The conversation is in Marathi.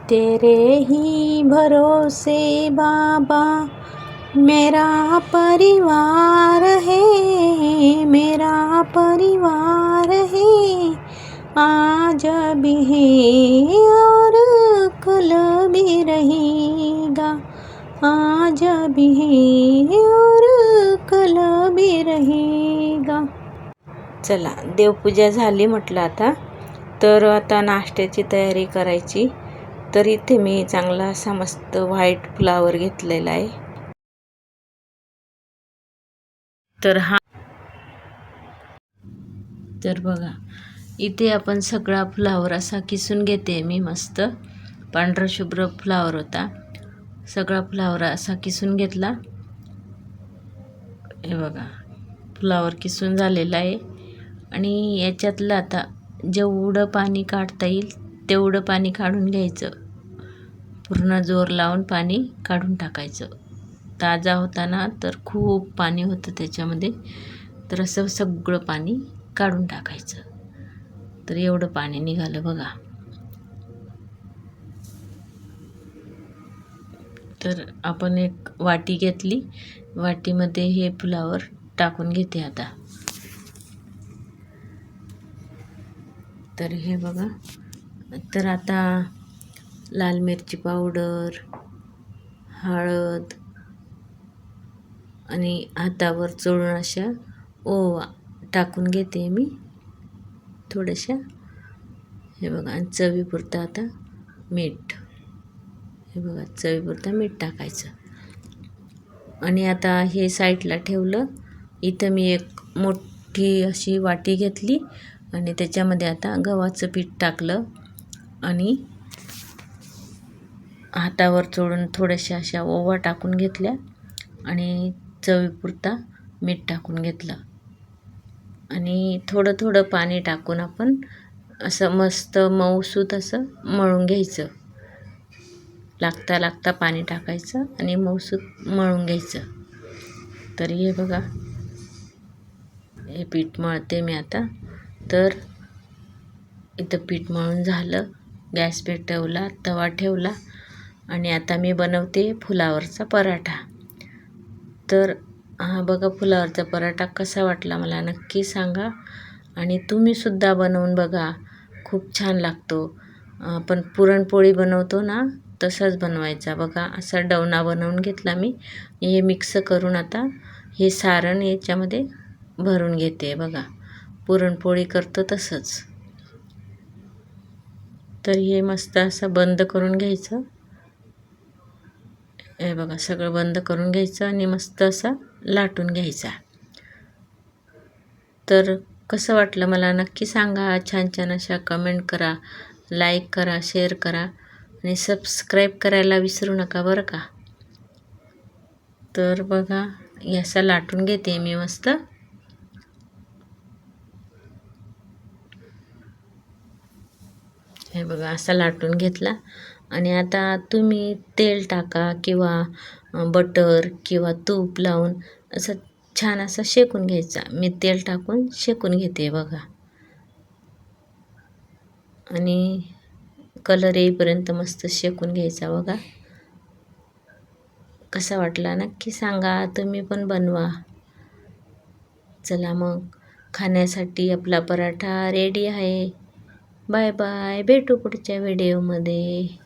तेरे ही भरोसे बाबा मेरा परिवार है, मेरा परिवार है। आज भी है और कल भी रहेगा, आज भी है और कल भी रहेगा. चला, देवपूजा झाली म्हटलं आता. तर आता नाश्त्याची तयारी करायची. तर इथे मी चांगला असा मस्त व्हाईट फ्लावर घेतलेला आहे. तर बघा, इथे आपण सगळा फ्लावर असा किसून घेते मी. मस्त पांढरा शुभ्र फ्लावर होता. सगळा फ्लावर असा किसून घेतला. हे बघा, फ्लावर किसून झालेला आहे. आणि याच्यातलं आता जेवढं पाणी काढता येईल तेवढं पाणी काढून घ्यायचं. पूर्ण जोर लावून पाणी काढून टाकायचं. ताजा होता ना, तर खूप पाणी होतं त्याच्यामध्ये. तर असं सगळं पाणी काढून टाकायचं. तर एवढं पाणी निघालं बघा. तर आपण एक वाटी घेतली. वाटीमध्ये हे फ्लावर टाकून घेते आता. तर हे बघा, तर आता लाल मिरची पावडर, हळद आणि हातावर चोळून अशा ओवा टाकून घेते मी थोड्याशा. हे बघा, आणि चवीपुरतं आता मीठ. हे बघा, चवीपुरतं मीठ टाकायचं. आणि आता हे साईडला ठेवलं. इथं मी एक मोठी अशी वाटी घेतली आणि त्याच्यामध्ये आता गव्हाचं पीठ टाकलं आणि हातावर चोळून थोड्याशा अशा ओवा टाकून घेतल्या आणि चवीपुरता मीठ टाकून घेतलं. आणि थोडं थोडं पाणी टाकून आपण असं मस्त मऊसूत असं मळून घ्यायचं. लागता लागता पाणी टाकायचं आणि मऊसूत मळून घ्यायचं. तर हे बघा, हे पीठ मळते मी आता. तर इथं पीठ मळून झालं. गॅस पेटवला, तवा ठेवला आणि आता मी बनवते फुलावरचा पराठा. तर हा बघा, फुलावरचा पराठा कसा वाटला मला नक्की सांगा. आणि तुम्हीसुद्धा बनवून बघा, खूप छान लागतो. आपण पुरणपोळी बनवतो ना, तसाच बनवायचा. बघा, असा डवना बनवून घेतला मी. हे मिक्स करून आता हे सारण याच्यामध्ये भरून घेते. बघा, पुरणपोळी करतो तसंच. तर हे मस्त असं बंद करून घ्यायचं. हे बघा, सगळं बंद करून घ्यायचं आणि मस्त असा लाटून घ्यायचा. तर कसं वाटलं मला नक्की सांगा. छान छान अशा कमेंट करा, लाईक करा, शेअर करा आणि सबस्क्राईब करायला विसरू नका बरं का. तर बघा, असा लाटून घेते मी मस्त. हे बघा, असा लाटून घेतला. आणि आता तुम्ही तेल टाका किंवा बटर किंवा तूप लावून असं छान असं शेकून घ्यायचा. मी तेल टाकून शेकून घेते बघा. आणि कलर येईपर्यंत मस्त शेकून घ्यायचा बघा. कसा वाटला नक्की सांगा. तुम्ही पण बनवा. चला मग, खाण्यासाठी आपला पराठा रेडी आहे. Bye bye. भेटू पुढच्या व्हिडिओमध्ये.